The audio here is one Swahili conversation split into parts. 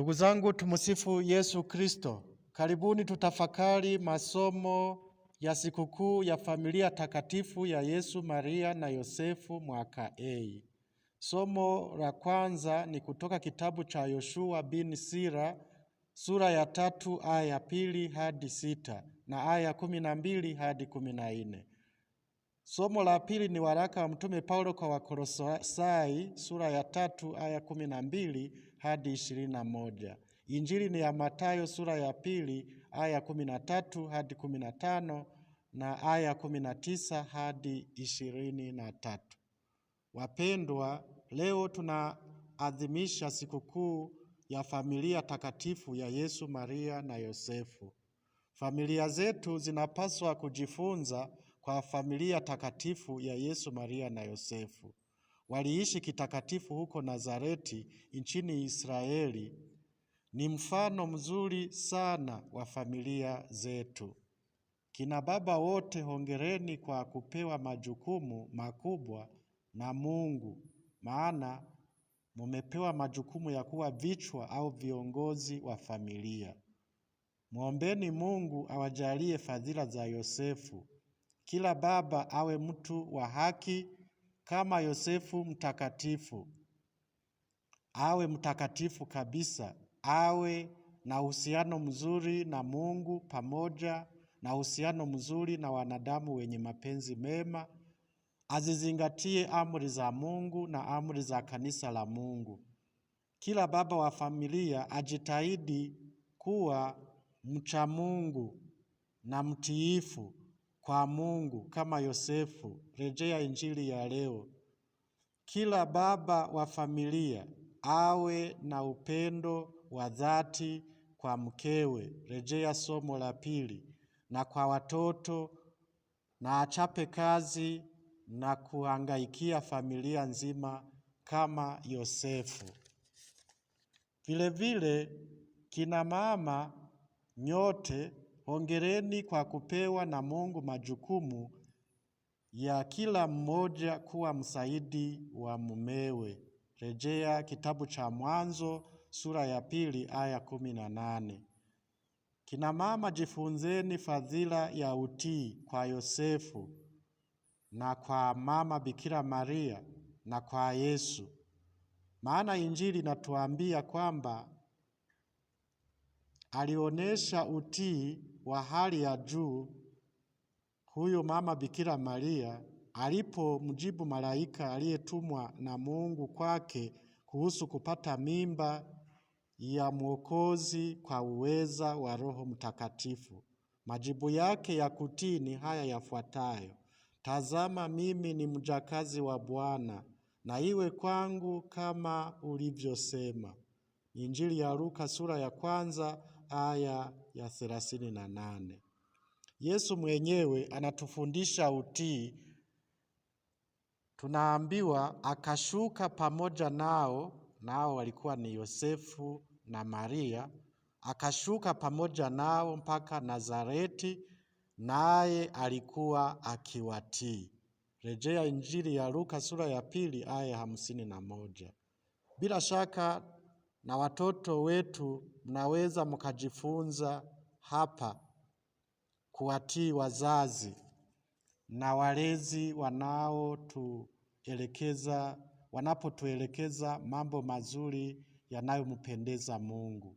Ndugu zangu, tumsifu Yesu Kristo. Karibuni tutafakari masomo ya sikukuu ya familia takatifu ya Yesu, Maria na Yosefu mwaka A. Somo la kwanza ni kutoka kitabu cha Yoshua bin Sira sura ya 3 aya ya 2 hadi 6 na aya ya 12 hadi 14. Somo la pili ni waraka wa Mtume Paulo kwa Wakolosai sura ya 3 aya 12 hadi 21. Injili ni ya Mathayo sura ya 2 aya 13 hadi 15 na aya 19 hadi 23. Wapendwa, leo tunaadhimisha sikukuu ya familia takatifu ya Yesu, Maria na Yosefu. Familia zetu zinapaswa kujifunza kwa familia takatifu ya Yesu, Maria na Yosefu. Waliishi kitakatifu huko Nazareti nchini Israeli. Ni mfano mzuri sana wa familia zetu. Kina baba wote, hongereni kwa kupewa majukumu makubwa na Mungu, maana mumepewa majukumu ya kuwa vichwa au viongozi wa familia. Mwombeni Mungu awajalie fadhila za Yosefu. Kila baba awe mtu wa haki kama Yosefu mtakatifu. Awe mtakatifu kabisa, awe na uhusiano mzuri na Mungu pamoja na uhusiano mzuri na wanadamu wenye mapenzi mema. Azizingatie amri za Mungu na amri za kanisa la Mungu. Kila baba wa familia ajitahidi kuwa mcha Mungu na mtiifu kwa Mungu kama Yosefu. Rejea Injili ya leo. Kila baba wa familia awe na upendo wa dhati kwa mkewe. Rejea somo la pili. Na kwa watoto, na achape kazi na kuhangaikia familia nzima kama Yosefu. Vilevile, kina mama nyote, hongereni kwa kupewa na Mungu majukumu ya kila mmoja kuwa msaidi wa mumewe. Rejea kitabu cha Mwanzo sura ya 2 aya 18. Kina mama, jifunzeni fadhila ya utii kwa Yosefu na kwa mama Bikira Maria na kwa Yesu. Maana Injili inatuambia kwamba alionyesha utii wa hali ya juu huyo mama Bikira Maria alipomjibu malaika aliyetumwa na Mungu kwake kuhusu kupata mimba ya Mwokozi kwa uweza wa Roho Mtakatifu. Majibu yake ya kutii ni haya yafuatayo: tazama, mimi ni mjakazi wa Bwana, na iwe kwangu kama ulivyosema. Injili ya Luka sura ya 1 aya ya 38. Yesu mwenyewe anatufundisha utii. Tunaambiwa akashuka pamoja nao walikuwa ni Yosefu na Maria. Akashuka pamoja nao mpaka Nazareti, naye alikuwa akiwatii. Rejea Injili ya Luka sura ya 2 aya ya 51. Bila shaka na watoto wetu mnaweza mkajifunza hapa kuwatii wazazi na walezi wanapotuelekeza mambo mazuri yanayompendeza Mungu.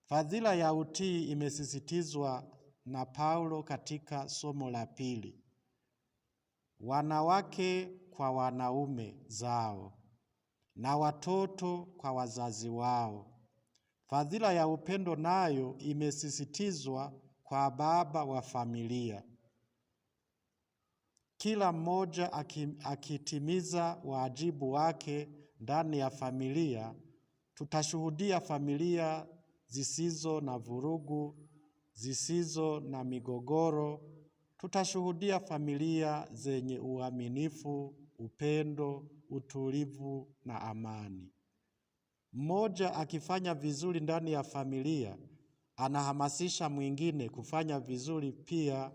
Fadhila ya utii imesisitizwa na Paulo katika somo la pili. Wanawake kwa wanaume zao na watoto kwa wazazi wao. Fadhila ya upendo nayo imesisitizwa kwa baba wa familia. Kila mmoja akitimiza wajibu wake ndani ya familia, tutashuhudia familia zisizo na vurugu, zisizo na migogoro. Tutashuhudia familia zenye uaminifu, upendo, utulivu na amani. Mmoja akifanya vizuri ndani ya familia, anahamasisha mwingine kufanya vizuri pia.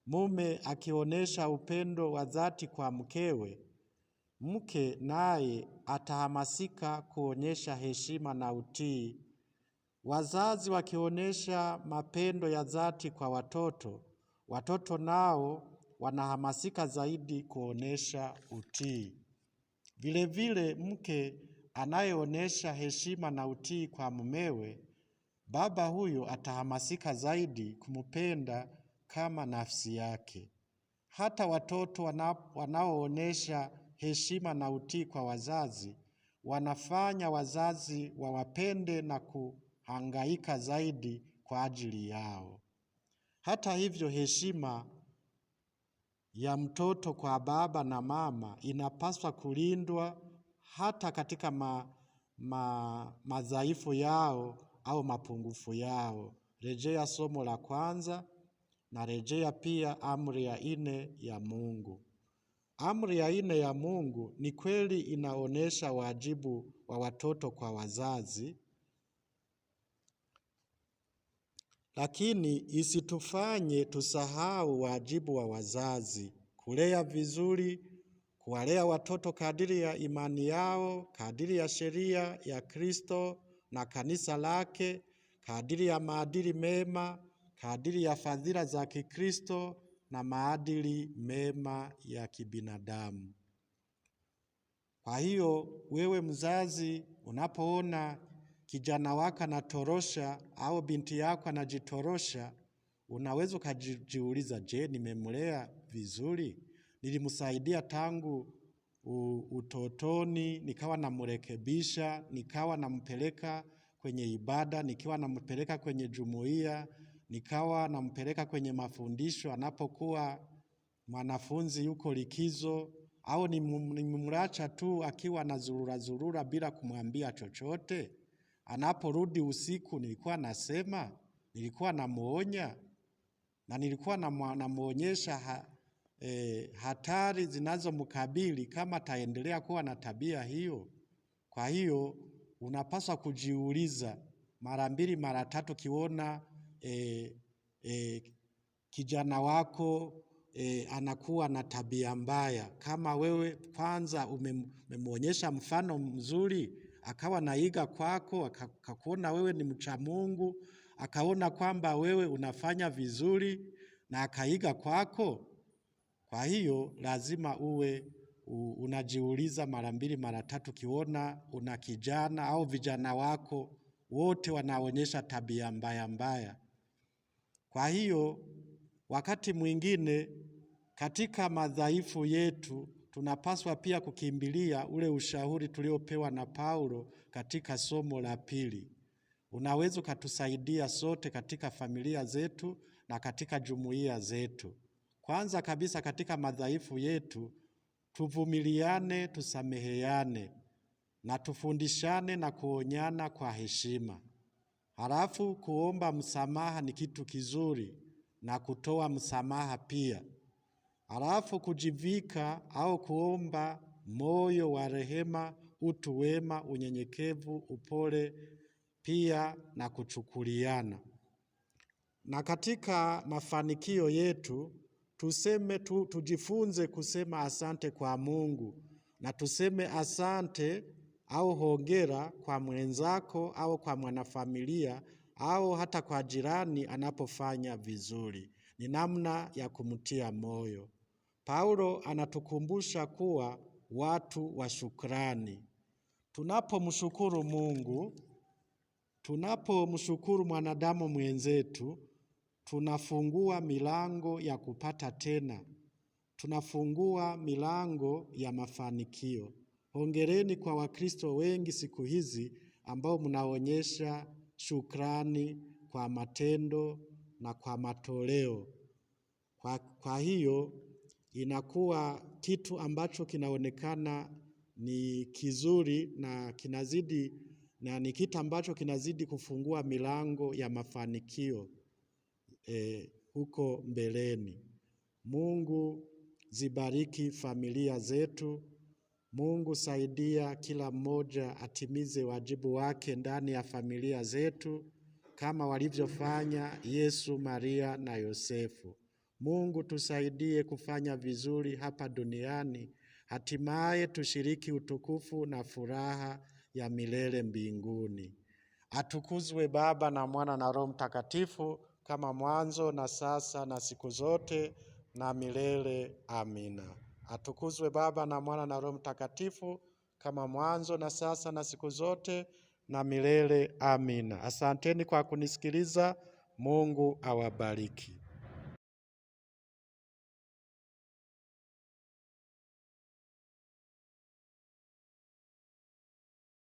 Mume akionyesha upendo wa dhati kwa mkewe, mke naye atahamasika kuonyesha heshima na utii Wazazi wakionyesha mapendo ya dhati kwa watoto, watoto nao wanahamasika zaidi kuonyesha utii. Vilevile mke anayeonyesha heshima na utii kwa mumewe, baba huyo atahamasika zaidi kumpenda kama nafsi yake. Hata watoto wanaoonyesha heshima na utii kwa wazazi, wanafanya wazazi wawapende na kuhangaika zaidi kwa ajili yao. Hata hivyo, heshima ya mtoto kwa baba na mama inapaswa kulindwa hata katika madhaifu yao au mapungufu yao. Rejea somo la kwanza na rejea pia amri ya 4 ya Mungu. Amri ya 4 ya Mungu ni kweli inaonyesha wajibu wa watoto kwa wazazi, lakini isitufanye tusahau wajibu wa wazazi kulea vizuri, kuwalea watoto kadiri ya imani yao, kadiri ya sheria ya Kristo na kanisa lake, kadiri ya maadili mema, kadiri ya fadhila za Kikristo na maadili mema ya kibinadamu. Kwa hiyo wewe mzazi, unapoona kijana wako anatorosha au binti yako anajitorosha, unaweza ukajiuliza, je, nimemlea vizuri? Nilimsaidia tangu utotoni, nikawa namrekebisha, nikawa nampeleka kwenye ibada, nikawa nampeleka kwenye jumuiya, nikawa nampeleka kwenye mafundisho anapokuwa mwanafunzi yuko likizo, au nimemwacha tu akiwa na zurura bila kumwambia chochote? Anaporudi usiku nilikuwa nasema, nilikuwa namuonya na nilikuwa namuonyesha hatari zinazomkabili kama ataendelea kuwa na tabia hiyo. Kwa hiyo unapaswa kujiuliza mara 2 mara 3 kiona kijana wako anakuwa na tabia mbaya. Kama wewe kwanza umemwonyesha mfano mzuri, akawa naiga kwako, akakuona wewe ni mcha Mungu, akaona kwamba wewe unafanya vizuri na akaiga kwako. Kwa hiyo lazima uwe unajiuliza mara 2 mara 3 kiona una kijana au vijana wako wote wanaonyesha tabia mbaya mbaya. Kwa hiyo wakati mwingine katika madhaifu yetu tunapaswa pia kukimbilia ule ushauri tuliopewa na Paulo katika somo la 2. Unaweza ukatusaidia sote katika familia zetu na katika jumuiya zetu. Kwanza kabisa, katika madhaifu yetu tuvumiliane, tusameheane na tufundishane na kuonyana kwa heshima. Halafu kuomba msamaha ni kitu kizuri na kutoa msamaha pia. Halafu kujivika au kuomba moyo wa rehema, utu wema, unyenyekevu, upole pia na kuchukuliana. Na katika mafanikio yetu tujifunze kusema asante kwa Mungu, na tuseme asante au hongera kwa mwenzako au kwa mwanafamilia au hata kwa jirani anapofanya vizuri. Ni namna ya kumtia moyo. Paulo anatukumbusha kuwa watu wa shukrani. Tunapomshukuru Mungu, tunapomshukuru mwanadamu mwenzetu, tunafungua milango ya kupata tena. Tunafungua milango ya mafanikio. Hongereni kwa Wakristo wengi siku hizi ambao mnaonyesha shukrani kwa matendo na kwa matoleo. Kwa hiyo inakuwa kitu ambacho kinaonekana ni kizuri na kinazidi, na ni kitu ambacho kinazidi kufungua milango ya mafanikio huko mbeleni. Mungu zibariki familia zetu. Mungu saidia kila mmoja atimize wajibu wake ndani ya familia zetu kama walivyofanya Yesu, Maria na Yosefu. Mungu tusaidie kufanya vizuri hapa duniani, hatimaye tushiriki utukufu na furaha ya milele mbinguni. Atukuzwe Baba na Mwana na Roho Mtakatifu, kama mwanzo na sasa na siku zote na milele. Amina. Atukuzwe Baba na Mwana na Roho Mtakatifu, kama mwanzo na sasa na siku zote na milele. Amina. Asanteni kwa kunisikiliza. Mungu awabariki.